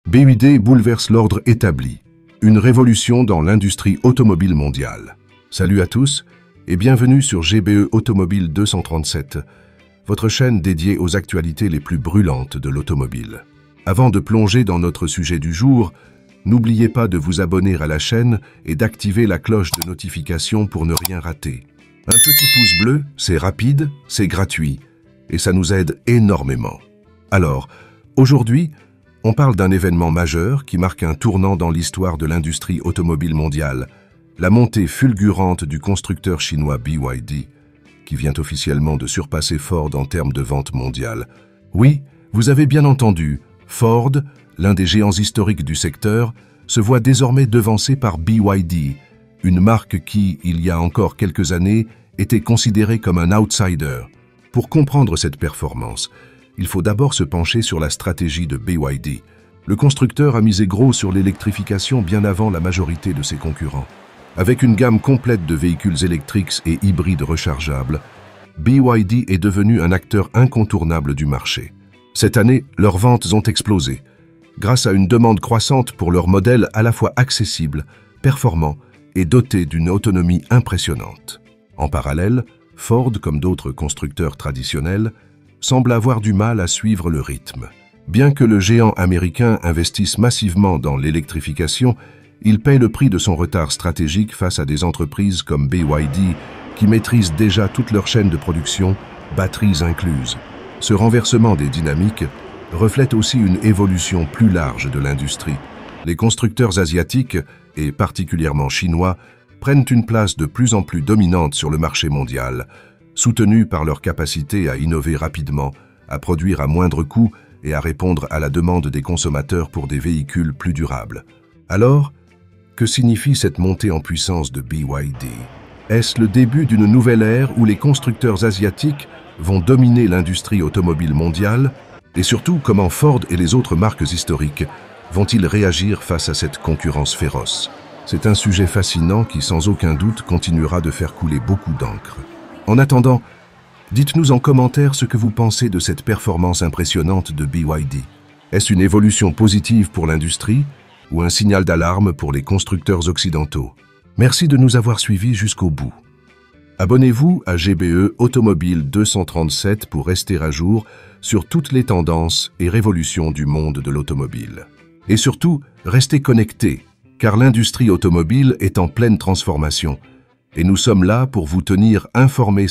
BYD bouleverse l'ordre établi. Une révolution dans l'industrie automobile mondiale. Salut à tous et bienvenue sur GBE Automobile 237, votre chaîne dédiée aux actualités les plus brûlantes de l'automobile. Avant de plonger dans notre sujet du jour, n'oubliez pas de vous abonner à la chaîne et d'activer la cloche de notification pour ne rien rater. Un petit pouce bleu, c'est rapide, c'est gratuit et ça nous aide énormément. Alors, aujourd'hui, on parle d'un événement majeur qui marque un tournant dans l'histoire de l'industrie automobile mondiale, la montée fulgurante du constructeur chinois BYD, qui vient officiellement de surpasser Ford en termes de vente mondiale. Oui, vous avez bien entendu, Ford, l'un des géants historiques du secteur, se voit désormais devancé par BYD, une marque qui, il y a encore quelques années, était considérée comme un outsider. Pour comprendre cette performance, il faut d'abord se pencher sur la stratégie de BYD. Le constructeur a misé gros sur l'électrification bien avant la majorité de ses concurrents. Avec une gamme complète de véhicules électriques et hybrides rechargeables, BYD est devenu un acteur incontournable du marché. Cette année, leurs ventes ont explosé, grâce à une demande croissante pour leurs modèles à la fois accessibles, performants et dotés d'une autonomie impressionnante. En parallèle, Ford, comme d'autres constructeurs traditionnels, semble avoir du mal à suivre le rythme. Bien que le géant américain investisse massivement dans l'électrification, il paye le prix de son retard stratégique face à des entreprises comme BYD qui maîtrisent déjà toute leur chaîne de production, batteries incluses. Ce renversement des dynamiques reflète aussi une évolution plus large de l'industrie. Les constructeurs asiatiques, et particulièrement chinois, prennent une place de plus en plus dominante sur le marché mondial, soutenus par leur capacité à innover rapidement, à produire à moindre coût et à répondre à la demande des consommateurs pour des véhicules plus durables. Alors, que signifie cette montée en puissance de BYD? Est-ce le début d'une nouvelle ère où les constructeurs asiatiques vont dominer l'industrie automobile mondiale? Et surtout, comment Ford et les autres marques historiques vont-ils réagir face à cette concurrence féroce? C'est un sujet fascinant qui, sans aucun doute, continuera de faire couler beaucoup d'encre. En attendant, dites-nous en commentaire ce que vous pensez de cette performance impressionnante de BYD. Est-ce une évolution positive pour l'industrie ou un signal d'alarme pour les constructeurs occidentaux? Merci de nous avoir suivis jusqu'au bout. Abonnez-vous à GBE Automobile 237 pour rester à jour sur toutes les tendances et révolutions du monde de l'automobile. Et surtout, restez connectés, car l'industrie automobile est en pleine transformation. Et nous sommes là pour vous tenir informés.